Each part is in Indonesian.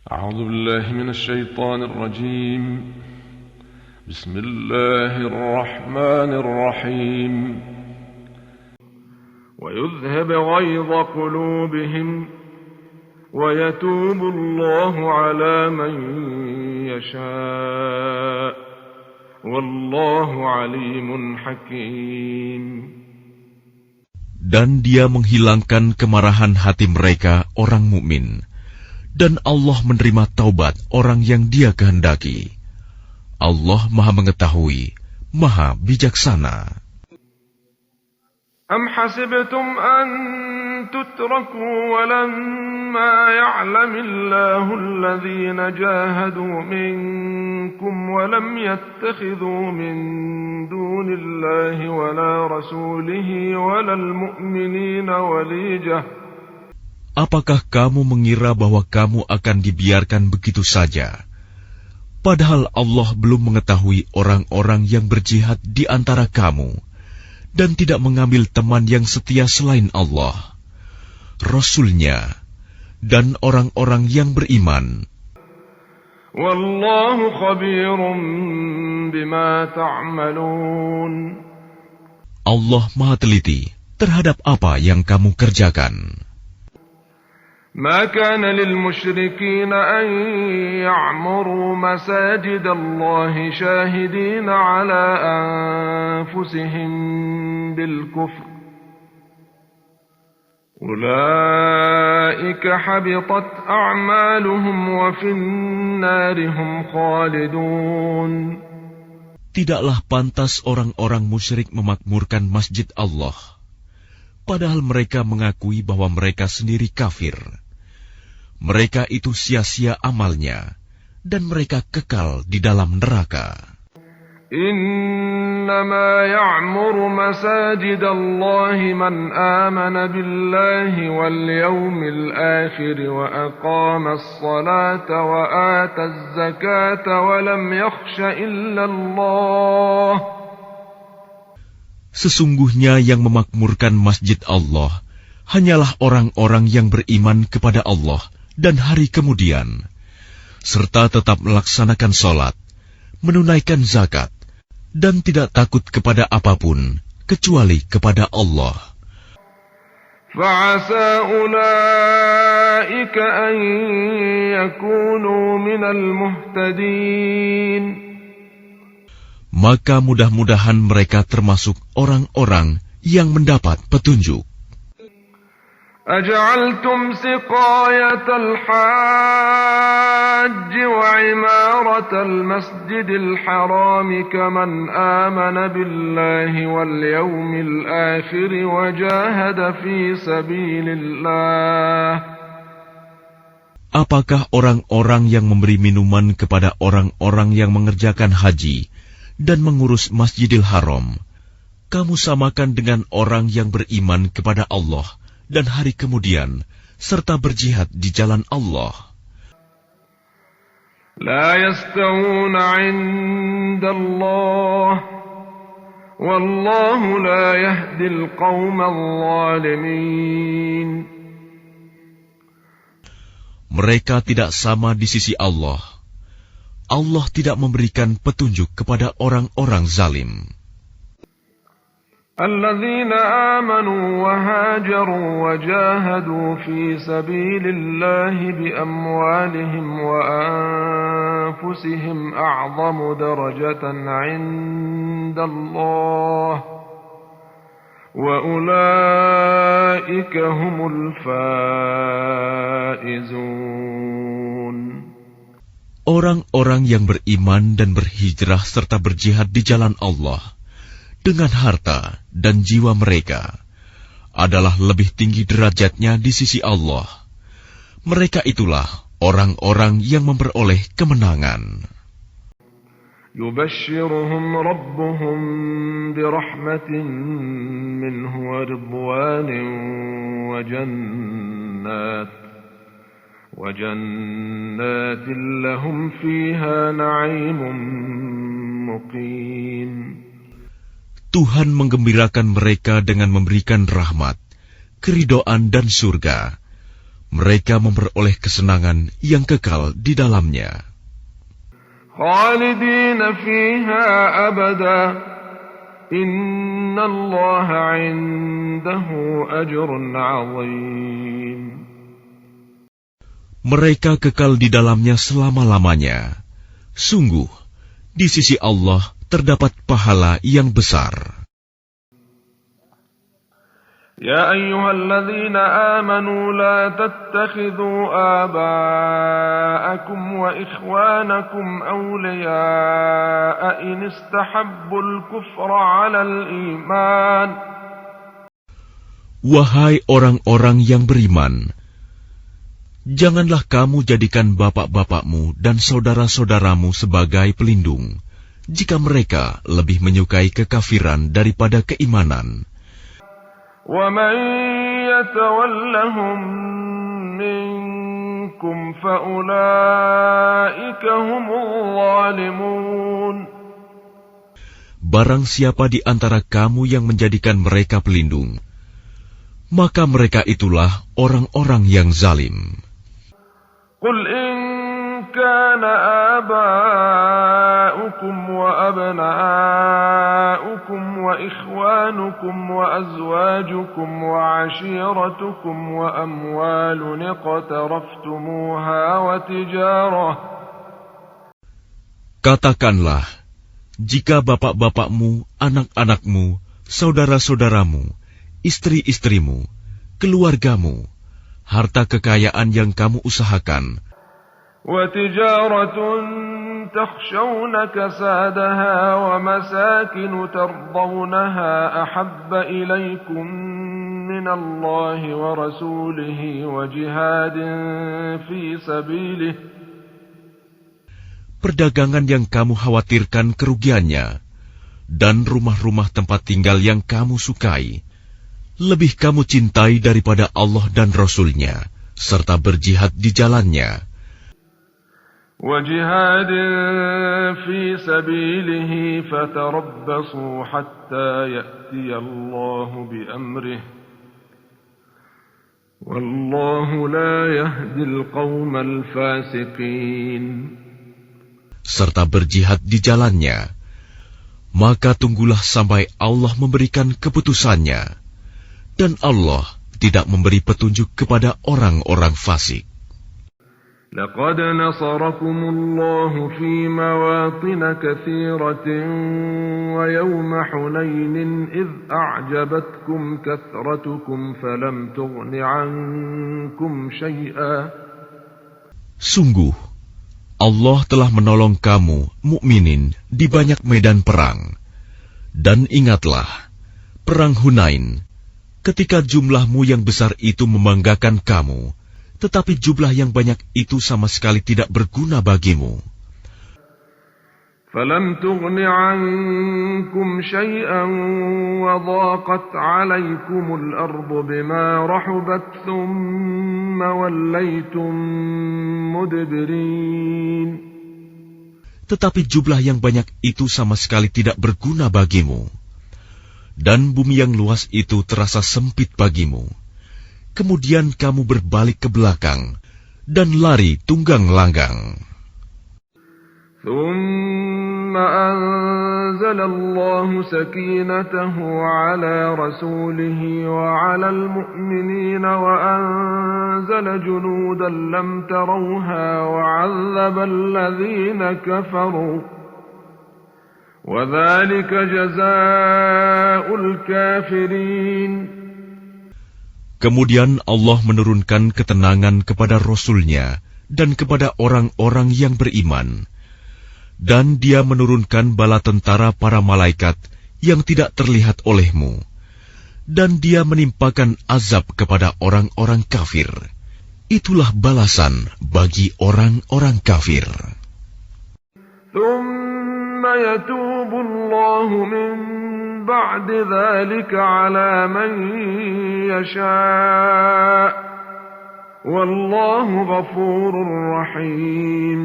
أعوذ بالله من الشيطان الرجيم بسم الله الرحمن الرحيم ويذهب غيظ قلوبهم ويتوب الله على من يشاء والله عليم حكيم. Dan Dia menghilangkan kemarahan hati mereka orang mukmin, dan Allah menerima taubat orang yang Dia kehendaki. Allah Maha Mengetahui, Maha Bijaksana. أم حسبتم أن تتركوا ولما يعلم الله الذين جاهدوا منكم ولم يتخذوا من دون الله ولا رسوله ولا المؤمنين وليجة. Apakah kamu mengira bahwa kamu akan dibiarkan begitu saja? Padahal Allah belum mengetahui orang-orang yang berjihad di antara kamu, dan tidak mengambil teman yang setia selain Allah, Rasul-Nya, dan orang-orang yang beriman. Wallahu khabirum bima ta'malun. Allah Maha teliti terhadap apa yang kamu kerjakan. ما كان للمشركين أن يعمروا مساجد الله شاهدين على أنفسهم بالكفر أولئك حبطت أعمالهم وفي النار هم خالدون. Tidaklah pantas orang-orang musyrik memakmurkan masjid Allah, padahal mereka mengakui bahwa mereka sendiri kafir. Mereka itu sia-sia amalnya, dan mereka kekal di dalam neraka. Innama ya'muru masajid Allah man amana billahi wal yawmil akhir wa aqama as-salata wa ata az-zakata wa lam yakhsha illa Allah. Sesungguhnya yang memakmurkan masjid Allah hanyalah orang-orang yang beriman kepada Allah dan hari kemudian, serta tetap melaksanakan salat, menunaikan zakat, dan tidak takut kepada apapun kecuali kepada Allah. فَعَسَى أُولَئِكَ أَن يَكُونُوا مِنَ الْمُهْتَدِينَ. Maka mudah-mudahan mereka termasuk orang-orang yang mendapat petunjuk. أَجَعَلْتُمْ سِقَايَةَ الْحَاجِّ وَعِمَارَةَ الْمَسْجِدِ الْحَرَامِ كَمَنْ آمَنَ بِاللَّهِ وَالْيَوْمِ الْآخِرِ وَجَاهَدَ فِي سَبِيلِ اللَّهِ. Apakah orang-orang yang memberi minuman kepada orang-orang yang mengerjakan haji dan mengurus Masjidil Haram, kamu samakan dengan orang yang beriman kepada Allah dan hari kemudian, serta berjihad di jalan Allah? La yastawuna 'inda Allah, wallahu la yahdil qawma adh-dhalimin. Mereka tidak sama di sisi Allah. Allah tidak memberikan petunjuk kepada orang-orang zalim. الذين آمنوا وهاجروا وجاهدوا في سبيل الله بأموالهم وأنفسهم أعظم درجة عند الله وأولئك هم الفائزون. Orang-orang yang beriman dan berhijrah serta berjihad di jalan Allah dengan harta dan jiwa mereka adalah lebih tinggi derajatnya di sisi Allah. Mereka itulah orang-orang yang memperoleh kemenangan. Yubashshiruhum rabbuhum birahmatin minhu wa ridwanin wa jannatin lahum fiha na'imun muqim. Tuhan menggembirakan mereka dengan memberikan rahmat, keridhaan dan surga, mereka memperoleh kesenangan yang kekal di dalamnya. خالدين فيها أبدا إن الله عنده أجر عظيم. Mereka kekal di dalamnya selama-lamanya. Sungguh, di sisi Allah terdapat pahala yang besar. يا أيها الذين آمنوا لا تتخذوا آباءكم وإخوانكم أولياء إن استحبوا الكفر على الإيمان. Wahai orang-orang yang beriman, janganlah kamu jadikan bapak-bapakmu dan saudara-saudaramu sebagai pelindung, jika mereka lebih menyukai kekafiran daripada keimanan. وَمَنْ يَتَوَلَّهُمْ مِنْكُمْ فَأُولَئِكَ هُمُ الظَّالِمُونَ. Barang siapa di antara kamu yang menjadikan mereka pelindung, maka mereka itulah orang-orang yang zalim. قُلْ إِنْ كَانَ آبَاؤُكُمْ وَأَبْنَاؤُكُمْ وَإِخْوَانُكُمْ وَأَزْوَاجُكُمْ وَعَشِيرَتُكُمْ وَأَمْوَالٌ اقْتَرَفْتُمُوهَا وَتِجَارَةٌ. Katakanlah, jika bapak-bapakmu, anak-anakmu, saudara-saudaramu, istri-istrimu, keluargamu, harta kekayaan yang kamu usahakan, وَتِجَارَةٌ تَخْشَوْنَ كَسَادَهَا وَمَسَاكِنُ تَرْضَوْنَهَا أَحَبَّ إِلَيْكُمْ مِنَ اللَّهِ وَرَسُولِهِ وَجِهَادٍ فِي سَبِيلِهِ. perdagangan yang kamu khawatirkan kerugiannya, dan rumah-rumah tempat tinggal yang kamu sukai, lebih kamu cintai daripada Allah dan Rasul-Nya, serta berjihad di jalannya. وَجِهَادٍ فِي سَبِيلِهِ فَتَرَبَّصُوا حَتَّى يَأْتِيَ اللَّهُ بِأَمْرِهِ وَاللَّهُ لَا يَهْدِي الْقَوْمَ الْفَاسِقِينَ. Serta berjihad di jalannya, maka tunggulah sampai Allah memberikan keputusannya, dan Allah tidak memberi petunjuk kepada orang-orang fasik. لقد نصركم الله في مواطن كثيرة ويوم حنين إذ أعجبتكم كثرتكم فلم تغن عنكم شيئا. Sungguh, Allah telah menolong kamu, mukminin, di banyak medan perang. Dan ingatlah, perang Hunain, ketika jumlahmu yang besar itu membanggakan kamu, tetapi jumlah yang banyak itu sama sekali tidak berguna bagimu. فَلَمْ تُغْنِ عَنْكُمْ شَيْئًا وَضَاقَتْ عَلَيْكُمُ الْأَرْضُ بِمَا رَحُبَتْ ثُمَّ وَلَّيْتُمْ مُدْبِرِينَ. Tetapi jumlah yang banyak itu sama sekali tidak berguna bagimu, dan bumi yang luas itu terasa sempit bagimu. Kemudian kamu berbalik ke belakang dan lari tunggang langgang. ثُمَّ أَنزَلَ اللَّهُ سَكِينَتَهُ عَلَى رَسُولِهِ وَعَلَى الْمُؤْمِنِينَ وَأَنزَلَ جُنُودًا لَّمْ تَرَوْهَا وَعَذَّبَ الَّذِينَ كَفَرُوا وَذَلِكَ جَزَاءُ الْكَافِرِينَ. Kemudian Allah menurunkan ketenangan kepada Rasul-Nya dan kepada orang-orang yang beriman. Dan Dia menurunkan bala tentara para malaikat yang tidak terlihat olehmu. Dan Dia menimpakan azab kepada orang-orang kafir. Itulah balasan bagi orang-orang kafir. ثُمَّ يَتُوبُ اللَّهُ مِن بَعْدِ ذَلِكَ عَلَى مَن يَشَاءُ وَاللَّهُ غَفُورٌ رَّحِيمٌ.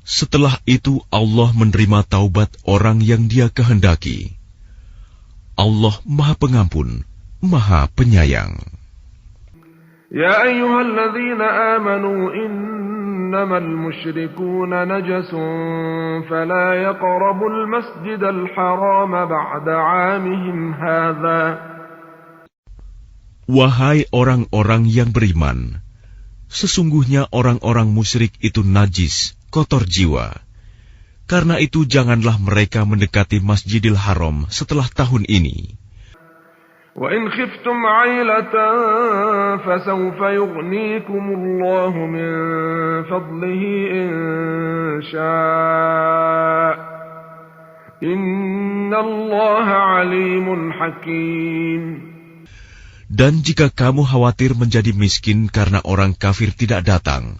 Setelah itu Allah menerima taubat orang yang Dia kehendaki. Allah Maha Pengampun, Maha Penyayang. يا أيها الذين آمنوا إنما المشركون نجس فلا يقربوا المسجد الحرام بعد عامهم هذا. Wahai orang-orang yang beriman, sesungguhnya orang-orang musyrik itu najis, kotor jiwa. Karena itu janganlah mereka mendekati Masjidil Haram setelah tahun ini. وَإِنْ خِفْتُمْ عَيْلَةً فَسَوْفَ يُغْنِيكُمُ اللَّهُ مِنْ فَضْلِهِ إِنْ شَاءَ إِنَّ اللَّهَ عَلِيمٌ حَكِيمٌ. Dan jika kamu khawatir menjadi miskin karena orang kafir tidak datang,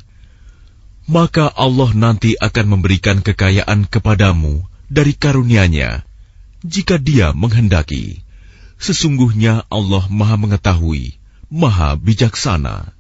maka Allah nanti akan memberikan kekayaan kepadamu dari karunia-Nya, jika Dia menghendaki. Sesungguhnya Allah Maha Mengetahui, Maha Bijaksana.